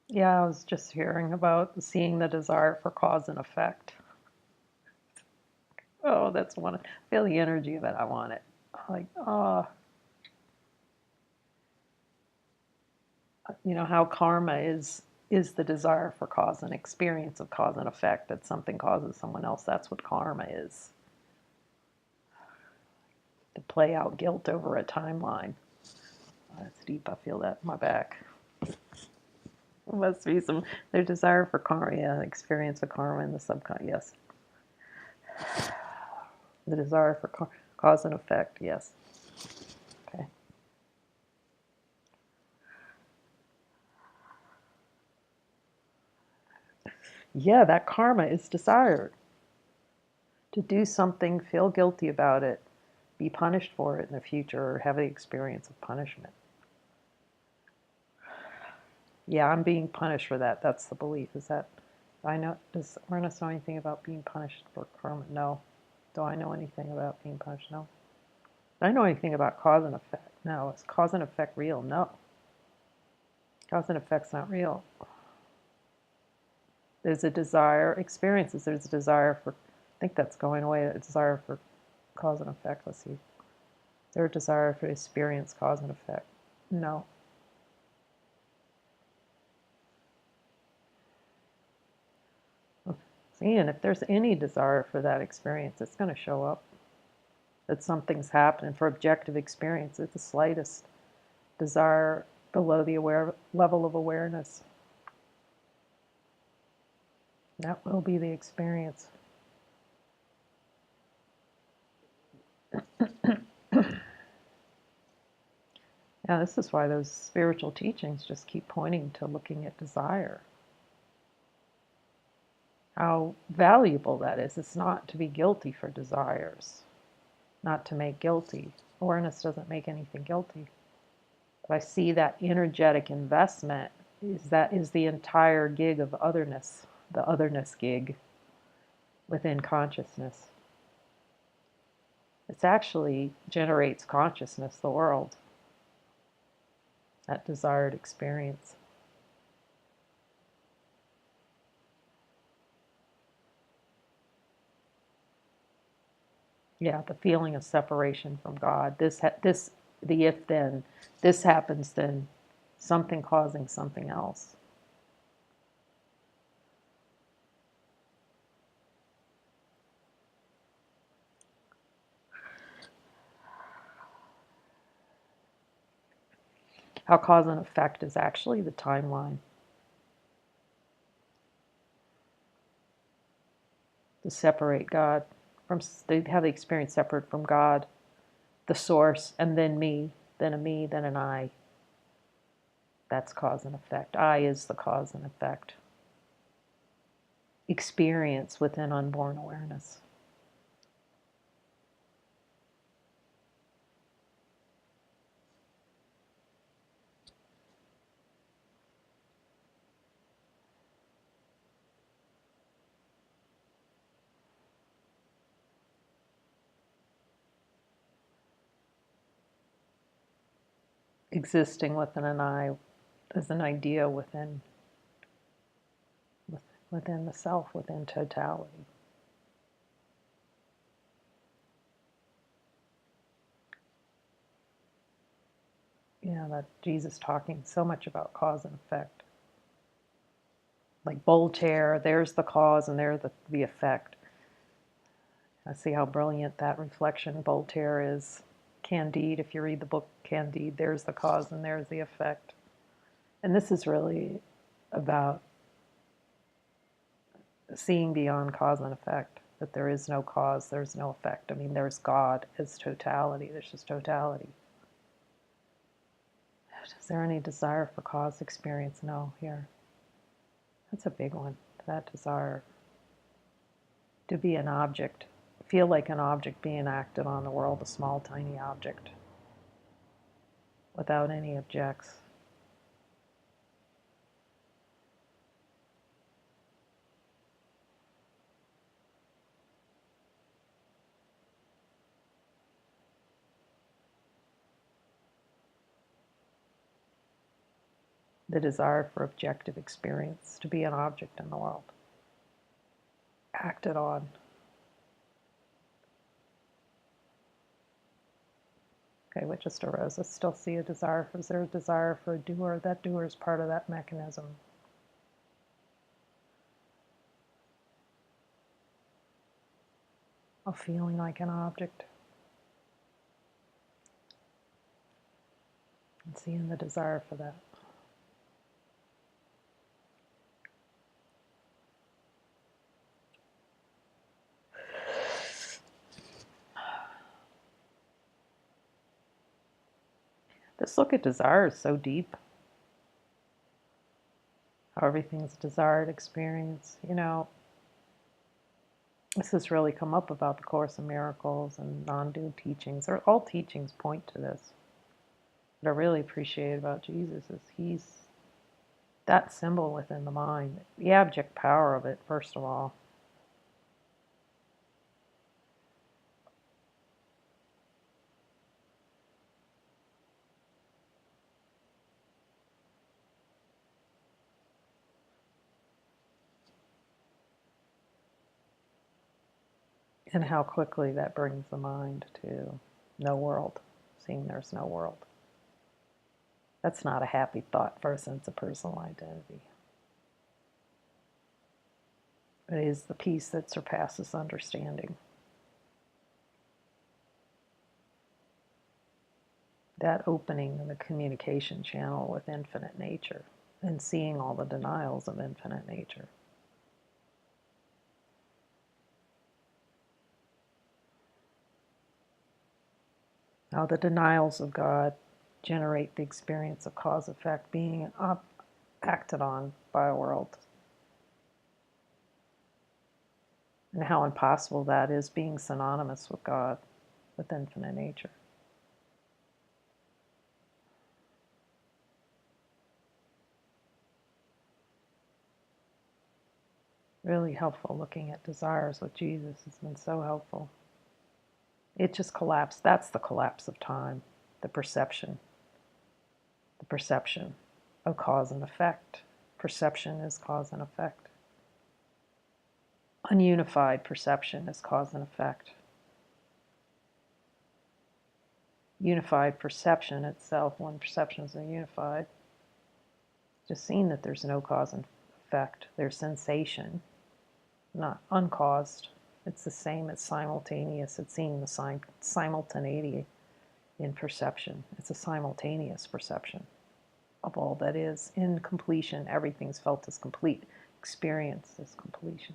Yeah, I was just hearing about seeing the desire for cause and effect. Oh, that's one. I feel the energy of it. I want it. Like, oh, how karma is the desire for cause and experience of cause and effect. That something causes someone else. That's what karma is. To play out guilt over a timeline. Oh, that's deep. I feel that in my back. There must be some their desire for karma. Yeah, experience of karma in the subconscious. Yes, the desire for cause and effect. Yes. Okay. Yeah, that karma is desired. To do something, feel guilty about it, be punished for it in the future, or have the experience of punishment. Yeah, I'm being punished for that. That's the belief. Is that I know? Does Ernest know anything about being punished for karma? No. Do I know anything about being punished? No. Do I know anything about cause and effect? No. Is cause and effect real? No. Cause and effect's not real. There's a desire, experiences. There's a desire for. I think that's going away. A desire for cause and effect. Let's see. Their desire for experience, cause and effect. No. See, and if there's any desire for that experience, it's going to show up. That something's happening for objective experience. It's the slightest desire below the aware level of awareness. That will be the experience. Yeah, this is why those spiritual teachings just keep pointing to looking at desire. How valuable that is. It's not to be guilty for desires, not to make guilty. Awareness doesn't make anything guilty. But I see that energetic investment is the entire gig of otherness, the otherness gig within consciousness. It actually generates consciousness, the world, that desired experience. Yeah, the feeling of separation from God. The if then, this happens then, something causing something else. How cause and effect is actually the timeline. To separate God from, they have the experience separate from God, the source, and then me, then a me, then an I. That's cause and effect. I is the cause and effect. Experience within unborn awareness. Existing within an I as an idea within the self, within totality. Yeah, that Jesus talking so much about cause and effect. Like Voltaire, there's the cause and there's the effect. I see how brilliant that reflection Voltaire is. Candide, if you read the book Candide, there's the cause and there's the effect. And this is really about seeing beyond cause and effect, that there is no cause, there's no effect. I mean, there's God as totality, there's just totality. Is there any desire for cause experience? No, here. That's a big one, that desire to be an object, feel like an object being acted on the world, a small, tiny object, without any objects. the desire for objective experience, to be an object in the world, acted on. Okay, what just arose? I still see a desire. Is there a desire for a doer? That doer is part of that mechanism. Of feeling like an object. And seeing the desire for that. This look at desire is so deep. How everything's desired experience. You know, this has really come up about the Course in Miracles and non-dual teachings. All teachings point to this. What I really appreciate about Jesus is he's that symbol within the mind. The abject power of it, first of all. And how quickly that brings the mind to no world, seeing there's no world. That's not a happy thought for a sense of personal identity. It is the peace that surpasses understanding. That opening of the communication channel with infinite nature and seeing all the denials of infinite nature. How the denials of God generate the experience of cause-effect being acted on by a world. And how impossible that is, being synonymous with God, with infinite nature. Really helpful looking at desires with Jesus has been so helpful. It just collapsed. That's the collapse of time, the perception of cause and effect. Perception is cause and effect. Ununified perception is cause and effect. Unified perception itself, when perceptions are unified, just seeing that there's no cause and effect. There's sensation, not uncaused. It's the same, it's simultaneous. It's seeing the simultaneity in perception. It's a simultaneous perception of all that is. In completion, everything's felt as complete. Experience as completion.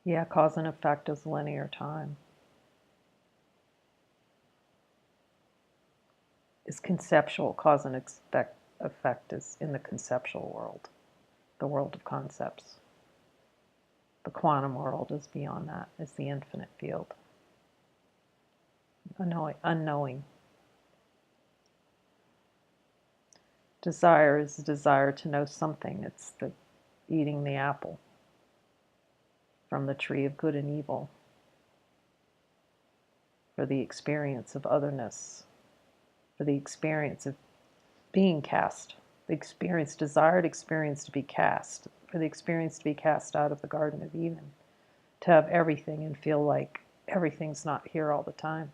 Yeah, cause and effect is linear time. Is conceptual. Cause and effect is in the conceptual world, the world of concepts. The quantum world is beyond that, is the infinite field. Unknowing. Desire is the desire to know something. It's the eating the apple from the tree of good and evil, for the experience of otherness, for the experience of being cast, the experience, desired experience to be cast, for the experience to be cast out of the Garden of Eden, to have everything and feel like everything's not here all the time.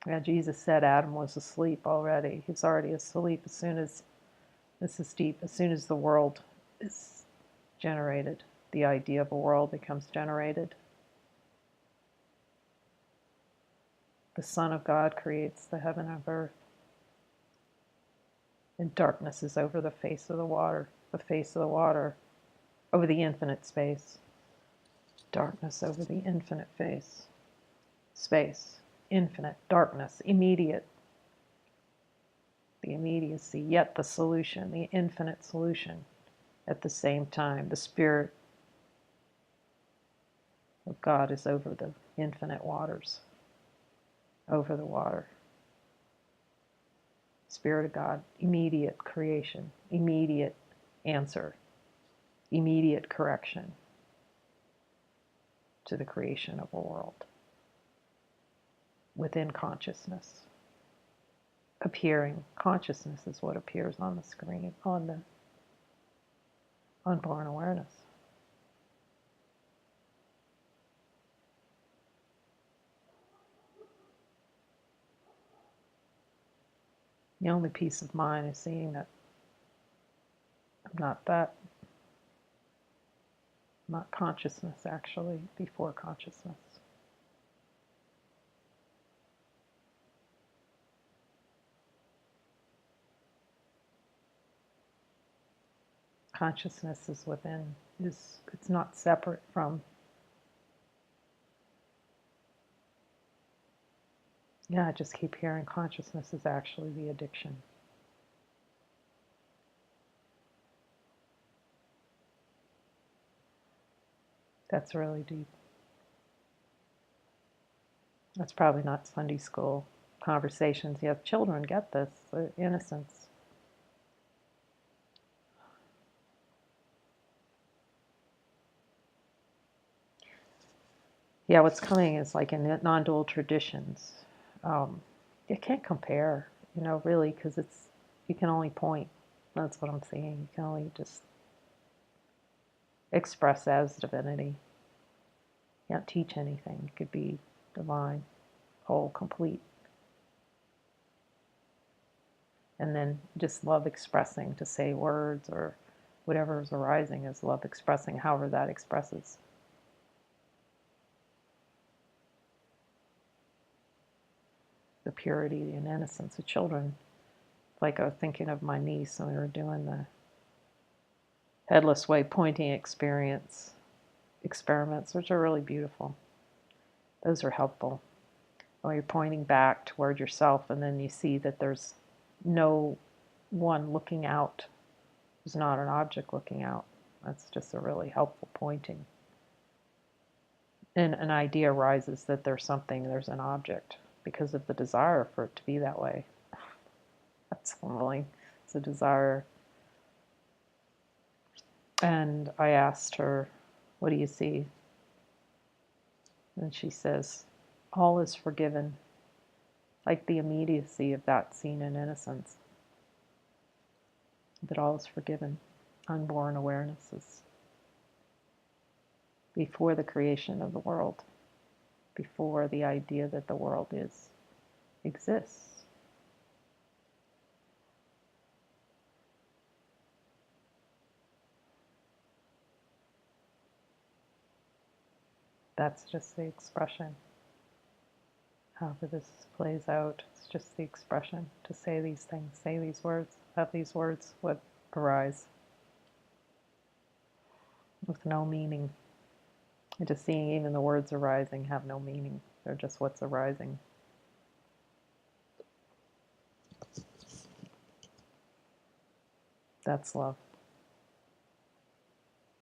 Yeah, Jesus said Adam was asleep already. He's already asleep as soon as, this is deep, as soon as the world is generated. The idea of a world becomes generated. The Son of God creates the heaven and earth. And darkness is over the face of the water, over the infinite space. Darkness over the infinite space, infinite, darkness, immediate. The immediacy, yet the solution, the infinite solution at the same time. The Spirit of God is over the infinite waters, over the water. Spirit of God, immediate creation, immediate answer, immediate correction to the creation of a world within consciousness. Appearing consciousness is what appears on the screen, on the unborn awareness. The only peace of mind is seeing that I'm not that. Not consciousness, actually, before consciousness. Consciousness is within, it's not separate from. Yeah, I just keep hearing consciousness is actually the addiction. That's really deep. That's probably not Sunday school conversations. Yet children get this, the innocence. Yeah, what's coming is like in non-dual traditions. You can't compare, really, because you can only point. That's what I'm saying. You can only just express as divinity. You can't teach anything. You could be divine, whole, complete. And then just love expressing, to say words or whatever is arising is love expressing, however that expresses. The purity and innocence of children. Like I was thinking of my niece when we were doing the headless way pointing experiments, which are really beautiful. Those are helpful. When you're pointing back toward yourself and then you see that there's no one looking out. There's not an object looking out. That's just a really helpful pointing. And an idea arises that there's an object because of the desire for it to be that way. That's humbling. It's a desire. And I asked her, what do you see? And she says, all is forgiven. Like the immediacy of that scene in innocence. That all is forgiven. Unborn awareness is before the creation of the world. Before the idea that the world exists. That's just the expression. However this plays out, it's just the expression to say these things, say these words, have these words what arise with no meaning. And just seeing even the words arising have no meaning. They're just what's arising. That's love.